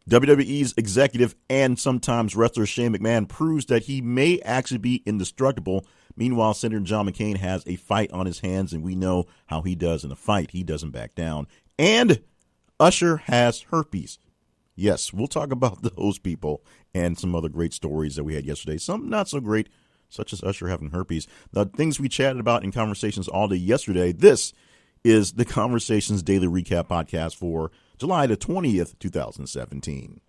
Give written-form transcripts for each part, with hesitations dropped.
WWE's executive and sometimes wrestler Shane McMahon proves that he may actually be indestructible. Meanwhile, Senator John McCain has a fight on his hands, and we know how he does in a fight. He doesn't back down. And Usher has herpes. Yes, we'll talk about those people and some other great stories that we had yesterday. Some not so great, such as Usher having herpes. The things we chatted about in Conversations all day yesterday. This is the Conversations Daily Recap Podcast for July the 20th, 2017.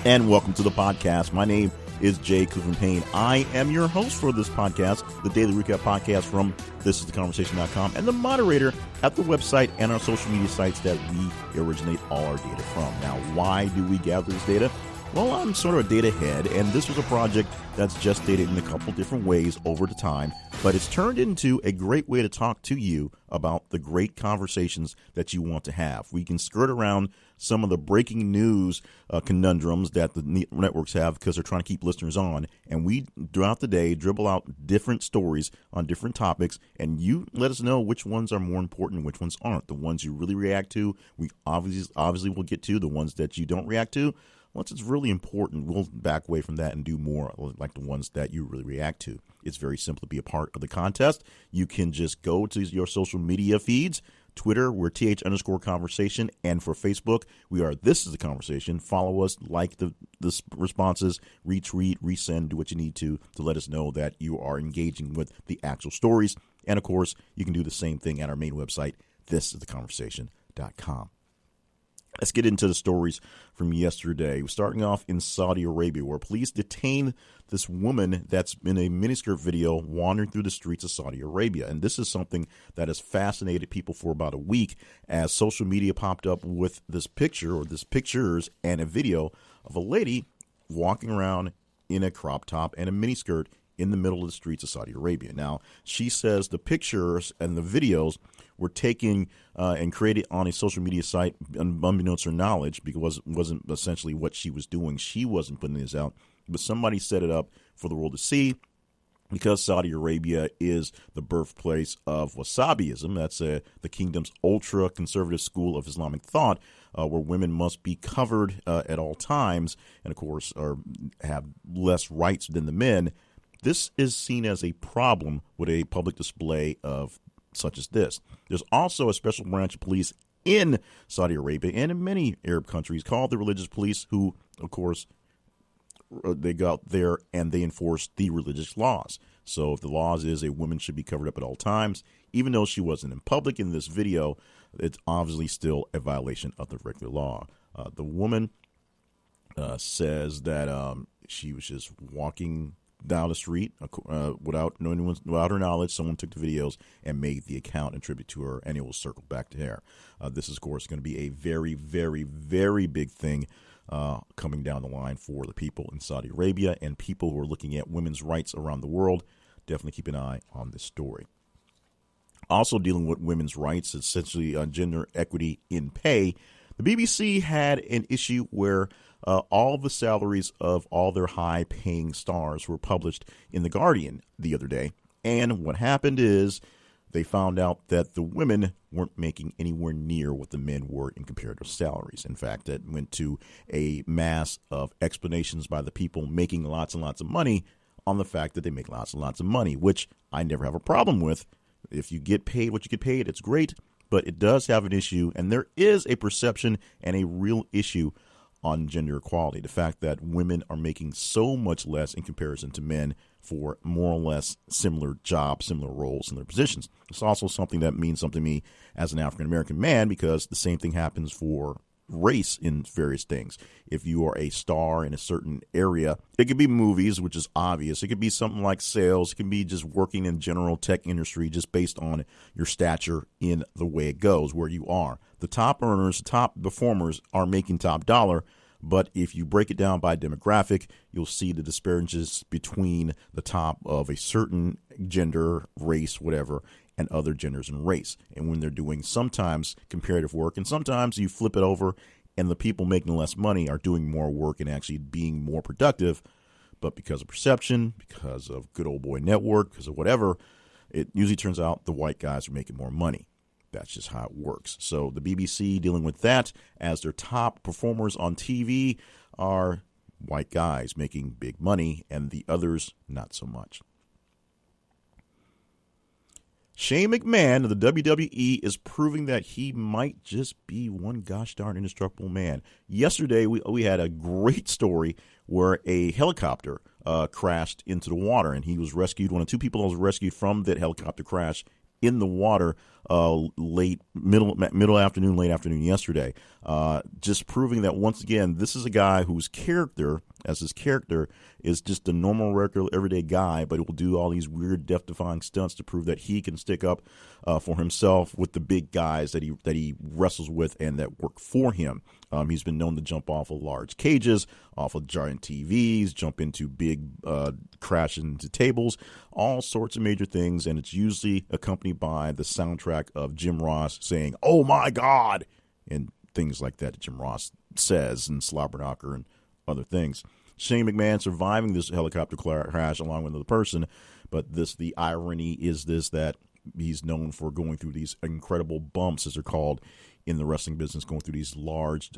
And welcome to the podcast. My name is Jay Cooper Payne. I am your host for this podcast, the Daily Recap Podcast from thisistheconversation.com, and the moderator at the website and our social media sites that we originate all our data from. Now, why do we gather this data? Well, I'm sort of a data head, and this was a project that's gestated in a couple different ways over the time, but it's turned into a great way to talk to you about the great conversations that you want to have. We can skirt around some of the breaking news conundrums that the networks have because they're trying to keep listeners on, and we, throughout the day, dribble out different stories on different topics, and you let us know which ones are more important and which ones aren't. The ones you really react to, we obviously will get to. The ones that you don't react to, once it's really important, we'll back away from that and do more like the ones that you really react to. It's very simple to be a part of the contest. You can just go to your social media feeds. Twitter, we're th_conversation. And for Facebook, we are This Is the Conversation. Follow us, like the responses, retweet, resend, do what you need to let us know that you are engaging with the actual stories. And, of course, you can do the same thing at our main website, thisistheconversation.com. Let's get into the stories from yesterday. We're starting off in Saudi Arabia, where police detained this woman that's in a miniskirt video wandering through the streets of Saudi Arabia. And this is something that has fascinated people for about a week as social media popped up with this picture or this pictures and a video of a lady walking around in a crop top and a miniskirt in the middle of the streets of Saudi Arabia. Now, she says the pictures and the videos were taken and created on a social media site unbeknownst to her knowledge because it wasn't essentially what she was doing. She wasn't putting this out, but somebody set it up for the world to see because Saudi Arabia is the birthplace of Wahhabism. That's the kingdom's ultra-conservative school of Islamic thought where women must be covered at all times and, of course, have less rights than the men. This is seen as a problem with a public display of such as this. There's also a special branch of police in Saudi Arabia and in many Arab countries called the religious police who, of course, they go out there and they enforce the religious laws. So if the laws is a woman should be covered up at all times, even though she wasn't in public in this video, it's obviously still a violation of the regular law. The woman says that she was just walking down the street without her knowledge. Someone took the videos and made the account and tribute to her, and it will circle back to her. This is, of course, going to be a very, very, very big thing coming down the line for the people in Saudi Arabia and people who are looking at women's rights around the world. Definitely keep an eye on this story. Also dealing with women's rights, essentially gender equity in pay, the BBC had an issue where all the salaries of all their high-paying stars were published in The Guardian the other day. And what happened is they found out that the women weren't making anywhere near what the men were in comparative salaries. In fact, that went to a mass of explanations by the people making lots and lots of money on the fact that they make lots and lots of money, which I never have a problem with. If you get paid what you get paid, it's great, but it does have an issue, and there is a perception and a real issue on gender equality. The fact that women are making so much less in comparison to men for more or less similar jobs, similar roles, similar positions. It's also something that means something to me as an African-American man because the same thing happens for race in various things. If you are a star in a certain area, it could be movies, which is obvious. It could be something like sales. It can be just working in general tech industry just based on your stature in the way it goes, where you are. The top earners, the top performers are making top dollar. But if you break it down by demographic, you'll see the disparities between the top of a certain gender, race, whatever, and other genders and race. And when they're doing sometimes comparative work, and sometimes you flip it over and the people making less money are doing more work and actually being more productive. But because of perception, because of good old boy network, because of whatever, it usually turns out the white guys are making more money. That's just how it works. So the BBC dealing with that as their top performers on TV are white guys making big money and the others not so much. Shane McMahon of the WWE is proving that he might just be one gosh darn indestructible man. Yesterday, we had a great story where a helicopter crashed into the water, and he was rescued. One of two people was rescued from that helicopter crash in the water middle afternoon, late afternoon yesterday. Just proving that, once again, this is a guy whose character, as his character, is just a normal, regular, everyday guy, but will do all these weird, death-defying stunts to prove that he can stick up for himself with the big guys that he wrestles with and that work for him. He's been known to jump off of large cages, off of giant TVs, jump into big, crash into tables, all sorts of major things, and it's usually accompanied by the soundtrack of Jim Ross saying, "Oh my God," and things like that Jim Ross says, and Slobberknocker and other things. Shane McMahon surviving this helicopter crash along with another person, but the irony is that he's known for going through these incredible bumps, as they're called in the wrestling business, going through these large,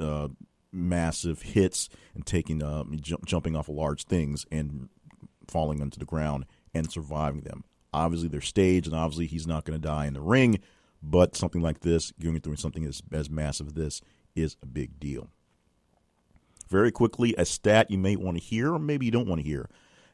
massive hits and jumping off of large things and falling onto the ground and surviving them. Obviously, they're staged, and obviously he's not going to die in the ring, but something like this, going through something as massive as this, is a big deal. Very quickly, a stat you may want to hear or maybe you don't want to hear,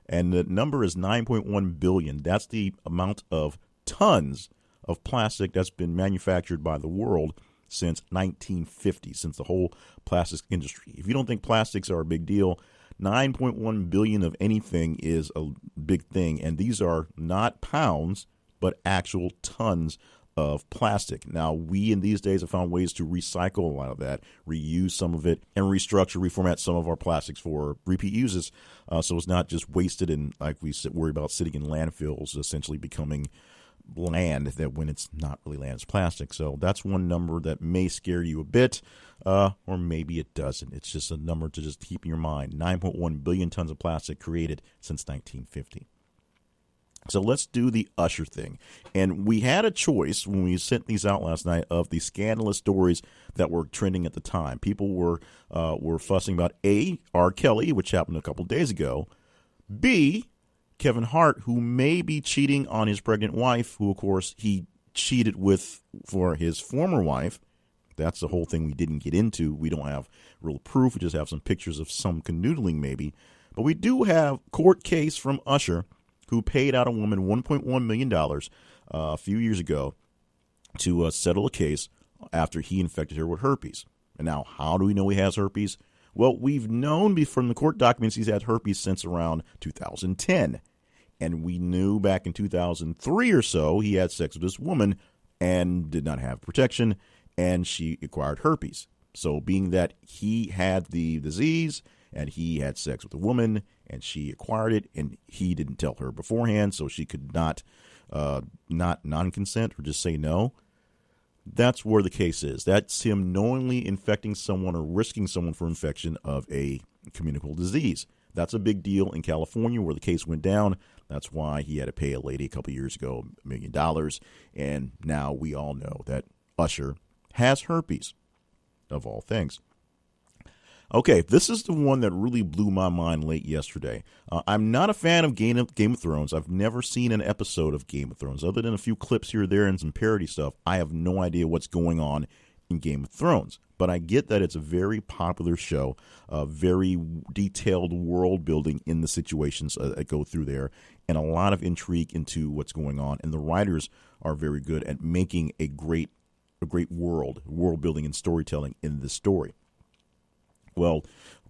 and the number is 9.1 billion. That's the amount of tons of plastic that's been manufactured by the world since 1950, since the whole plastics industry. If you don't think plastics are a big deal, 9.1 billion of anything is a big thing, and these are not pounds, but actual tons of plastic. Now, we in these days have found ways to recycle a lot of that, reuse some of it, and restructure, reformat some of our plastics for repeat uses, so it's not just wasted and, like we worry about, sitting in landfills, essentially becoming land that when it's not really land, it's plastic. So that's one number that may scare you a bit, or maybe it doesn't. It's just a number to just keep in your mind. 9.1 billion tons of plastic created since 1950. So let's do the Usher thing. And we had a choice when we sent these out last night of the scandalous stories that were trending at the time. People were fussing about A, R. Kelly, which happened a couple days ago, B, Kevin Hart, who may be cheating on his pregnant wife, who, of course, he cheated with for his former wife. That's the whole thing we didn't get into. We don't have real proof. We just have some pictures of some canoodling maybe. But we do have court case from Usher, who paid out a woman $1.1 million a few years ago to settle a case after he infected her with herpes. And now, how do we know he has herpes? Well, we've known from the court documents he's had herpes since around 2010. And we knew back in 2003 or so he had sex with this woman and did not have protection, and she acquired herpes. So being that he had the disease and he had sex with a woman and she acquired it and he didn't tell her beforehand, so she could not non-consent or just say no, that's where the case is. That's him knowingly infecting someone or risking someone for infection of a communicable disease. That's a big deal in California where the case went down. That's why he had to pay a lady a couple years ago $1 million. And now we all know that Usher has herpes, of all things. Okay, this is the one that really blew my mind late yesterday. I'm not a fan of Game of Thrones. I've never seen an episode of Game of Thrones. Other than a few clips here or there and some parody stuff, I have no idea what's going on in Game of Thrones. But I get that it's a very popular show, very detailed world building in the situations that go through there, and a lot of intrigue into what's going on. And the writers are very good at making a great world building and storytelling in this story. Well,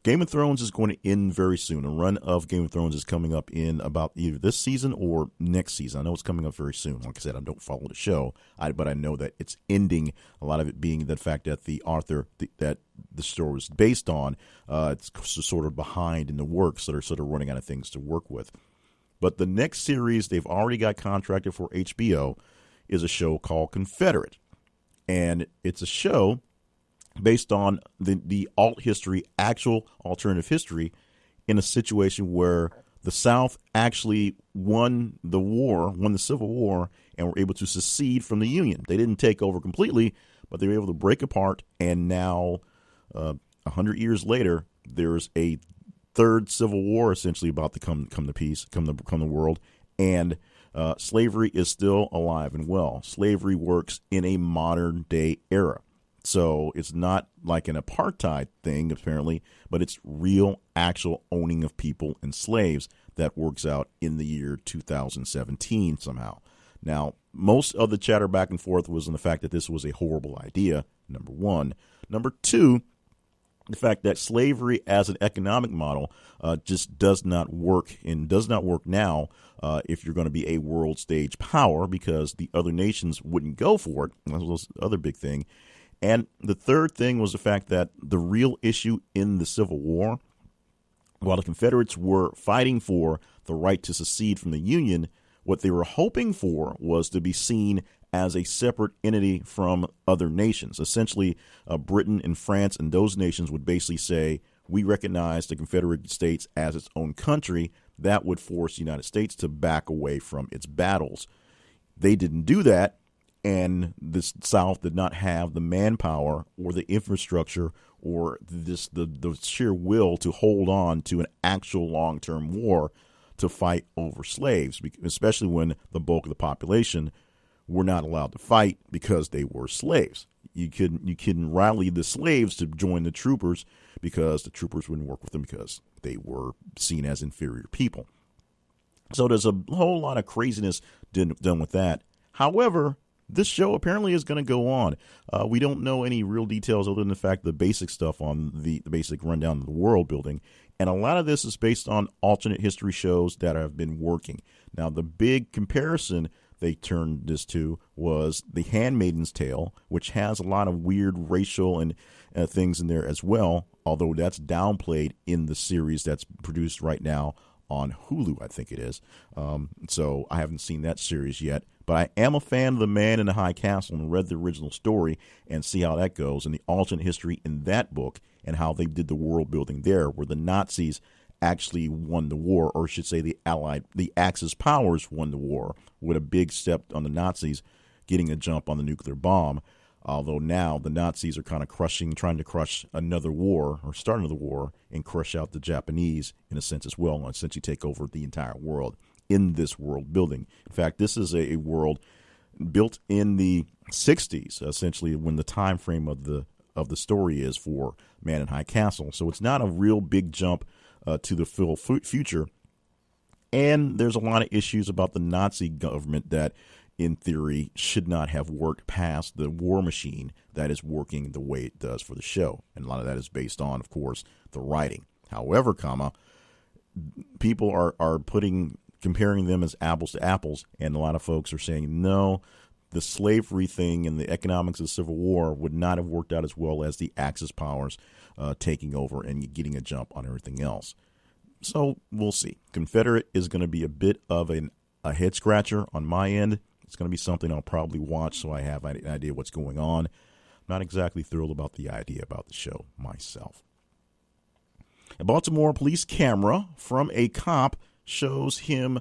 Game of Thrones is going to end very soon. A run of Game of Thrones is coming up in about either this season or next season. I know it's coming up very soon. Like I said, I don't follow the show, but I know that it's ending, a lot of it being the fact that the author that the story was based on, it's sort of behind in the works, so they're sort of running out of things to work with. But the next series they've already got contracted for HBO is a show called Confederate. And it's a show based on the alt history, actual alternative history, in a situation where the South actually won the Civil War, and were able to secede from the Union. They didn't take over completely, but they were able to break apart, and now 100 years later, there's a third Civil War essentially about to come the world, and slavery is still alive and well. Slavery works in a modern day era. So it's not like an apartheid thing, apparently, but it's real, actual owning of people and slaves that works out in the year 2017 somehow. Now, most of the chatter back and forth was on the fact that this was a horrible idea, number one. Number two, the fact that slavery as an economic model just does not work, and does not work now if you're going to be a world stage power, because the other nations wouldn't go for it. That was the other big thing. And the third thing was the fact that the real issue in the Civil War, while the Confederates were fighting for the right to secede from the Union, what they were hoping for was to be seen as a separate entity from other nations. Essentially, Britain and France and those nations would basically say, we recognize the Confederate States as its own country. That would force the United States to back away from its battles. They didn't do that. And the South did not have the manpower or the infrastructure or the sheer will to hold on to an actual long-term war to fight over slaves, especially when the bulk of the population were not allowed to fight because they were slaves. You couldn't rally the slaves to join the troopers because the troopers wouldn't work with them because they were seen as inferior people. So there's a whole lot of craziness done with that. However, this show apparently is going to go on. We don't know any real details other than the fact the basic stuff on the basic rundown of the world building. And a lot of this is based on alternate history shows that have been working. Now, the big comparison they turned this to was The Handmaid's Tale, which has a lot of weird racial and things in there as well, although that's downplayed in the series that's produced right now on Hulu, I think it is. So I haven't seen that series yet. But I am a fan of The Man in the High Castle and read the original story and see how that goes and the alternate history in that book and how they did the world building there, where the Nazis actually won the war, or I should say the Axis powers won the war with a big step on the Nazis getting a jump on the nuclear bomb. Although now the Nazis are kind of trying to crush another war or start another war and crush out the Japanese in a sense as well, and essentially take over the entire world in this world building. In fact, this is a world built in the 60s, essentially when the time frame of the story is for Man in High Castle. So it's not a real big jump to the full future. And there's a lot of issues about the Nazi government that, in theory, should not have worked past the war machine that is working the way it does for the show. And a lot of that is based on, of course, the writing. However, people are comparing them as apples to apples, and a lot of folks are saying, no, the slavery thing and the economics of the Civil War would not have worked out as well as the Axis powers taking over and getting a jump on everything else. So we'll see. Confederate is going to be a bit of a head scratcher on my end. It's going to be something I'll probably watch so I have an idea what's going on. I'm not exactly thrilled about the idea about the show myself. A Baltimore police camera from a cop shows him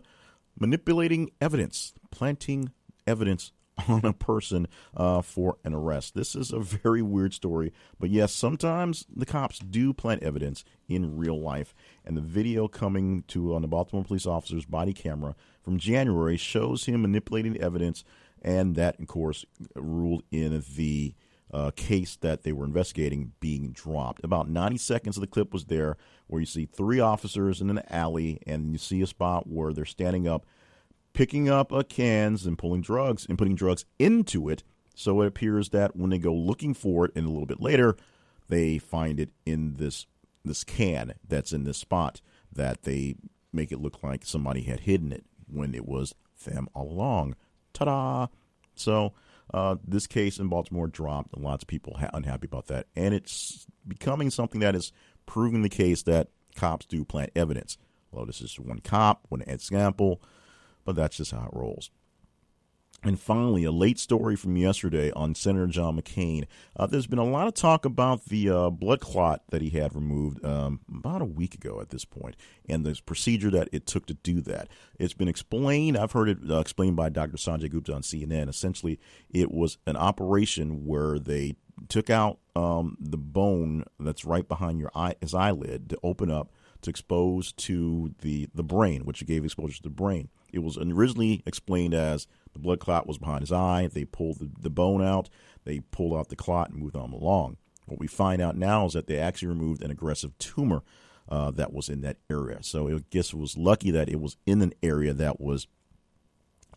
manipulating evidence, planting evidence on a person for an arrest. This is a very weird story, but yes, sometimes the cops do plant evidence in real life, and the video coming on the Baltimore police officer's body camera from January shows him manipulating evidence, and that, of course, ruled in the case that they were investigating being dropped. About 90 seconds of the clip was there where you see three officers in an alley, and you see a spot where they're standing up, picking up cans and putting drugs into it. So it appears that when they go looking for it, and a little bit later, they find it in this can that's in this spot that they make it look like somebody had hidden it when it was them all along. Ta-da! So this case in Baltimore dropped, and lots of people unhappy about that. And it's becoming something that is proving the case that cops do plant evidence. Well, this is one cop, one example, but that's just how it rolls. And finally, a late story from yesterday on Senator John McCain. There's been a lot of talk about the blood clot that he had removed about a week ago at this point, and the procedure that it took to do that. It's been explained. I've heard it explained by Dr. Sanjay Gupta on CNN. Essentially, it was an operation where they took out the bone that's right behind his eyelid to open up to expose to the brain, which gave exposure to the brain. It was originally explained as the blood clot was behind his eye. They pulled the bone out. They pulled out the clot and moved on along. What we find out now is that they actually removed an aggressive tumor that was in that area. So I guess it was lucky that it was in an area that was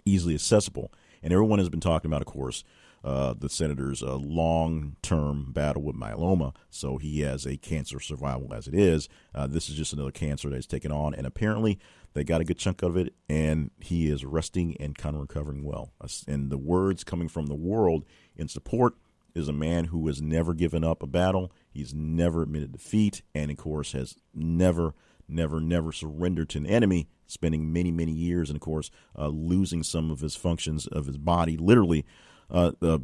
easily accessible. And everyone has been talking about, of course, the senator's long-term battle with myeloma. So he has a cancer survival as it is. This is just another cancer that he's taken on. And apparently they got a good chunk of it, and he is resting and kind of recovering well. And the words coming from the world in support is a man who has never given up a battle. He's never admitted defeat, and, of course, has never surrendered to an enemy, spending many, many years, and, of course, losing some of his functions of his body, literally,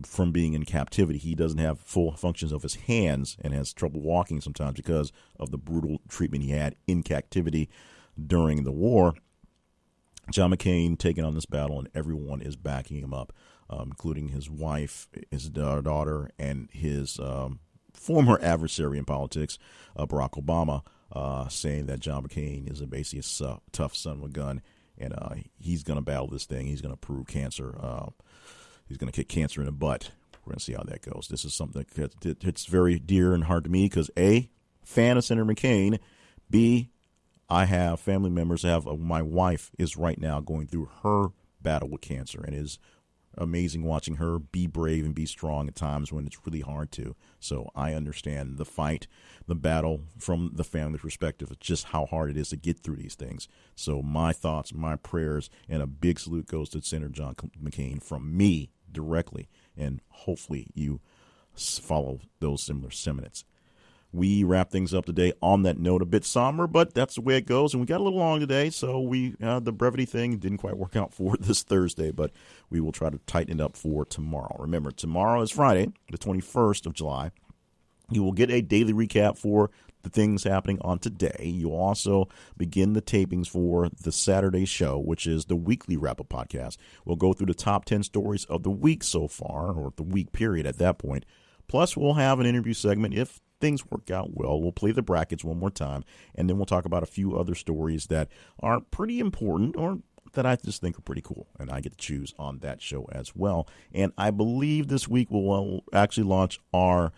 from being in captivity. He doesn't have full functions of his hands and has trouble walking sometimes because of the brutal treatment he had in captivity during the war. John McCain taking on this battle, and everyone is backing him up, including his wife, his daughter, and his former adversary in politics, Barack Obama, saying that John McCain is basically a tough son with a gun, and he's going to battle this thing. He's going to prove cancer. He's going to kick cancer in the butt. We're going to see how that goes. This is something that hits very dear and hard to me because, A, fan of Senator McCain, B, I have family members. My wife is right now going through her battle with cancer, and it is amazing watching her be brave and be strong at times when it's really hard to. So I understand the fight, the battle from the family perspective, just how hard it is to get through these things. So my thoughts, my prayers, and a big salute goes to Senator John McCain from me directly, and hopefully you follow those similar sentiments. We wrap things up today on that note, a bit somber, but that's the way it goes. And we got a little long today, so the brevity thing didn't quite work out for this Thursday, but we will try to tighten it up for tomorrow. Remember, tomorrow is Friday, the 21st of July. You will get a daily recap for the things happening on today. You'll also begin the tapings for the Saturday show, which is the weekly wrap-up podcast. We'll go through the top 10 stories of the week so far, or the week period at that point. Plus, we'll have an interview segment if things work out well. We'll play the brackets one more time, and then we'll talk about a few other stories that are pretty important or that I just think are pretty cool, and I get to choose on that show as well. And I believe this week we'll actually launch our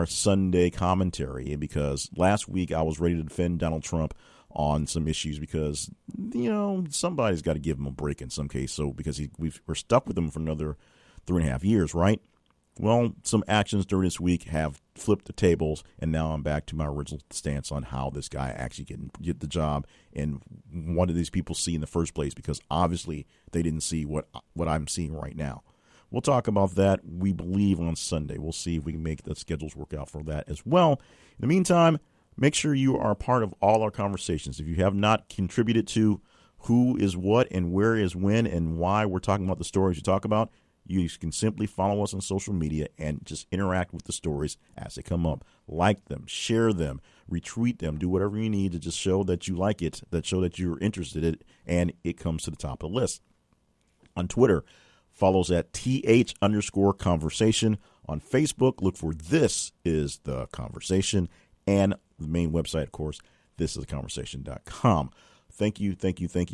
Sunday commentary, because last week I was ready to defend Donald Trump on some issues because, somebody's got to give him a break in some case. So because we're stuck with him for another 3.5 years, right? Well, some actions during this week have flipped the tables, and now I'm back to my original stance on how this guy actually get the job and what did these people see in the first place, because obviously they didn't see what I'm seeing right now. We'll talk about that, we believe, on Sunday. We'll see if we can make the schedules work out for that as well. In the meantime, make sure you are a part of all our conversations. If you have not contributed to who is what and where is when and why we're talking about the stories you talk about, you can simply follow us on social media and just interact with the stories as they come up. Like them, share them, retweet them, do whatever you need to just show that you like it, that show that you're interested in it, and it comes to the top of the list. On Twitter, follow us at th_conversation. On Facebook, look for This Is The Conversation. And the main website, of course, thisistheconversation.com. Thank you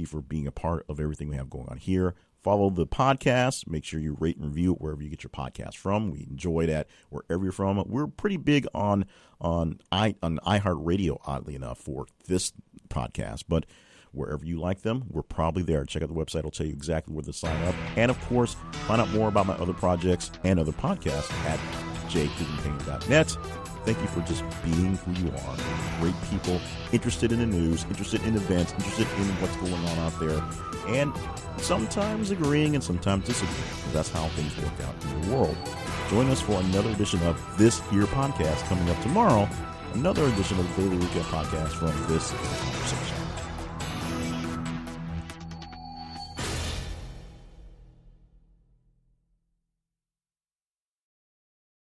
for being a part of everything we have going on here. Follow the podcast. Make sure you rate and review it wherever you get your podcast from. We enjoy that wherever you're from. We're pretty big on iHeartRadio, oddly enough, for this podcast. But wherever you like them, we're probably there. Check out the website. It'll tell you exactly where to sign up. And, of course, find out more about my other projects and other podcasts at jclevelandpayne.net. Thank you for just being who you are. Great people, interested in the news, interested in events, interested in what's going on out there, and sometimes agreeing and sometimes disagreeing, because that's how things work out in the world. Join us for another edition of This Here Podcast coming up tomorrow, another edition of the Daily Recap Podcast from This Conversation.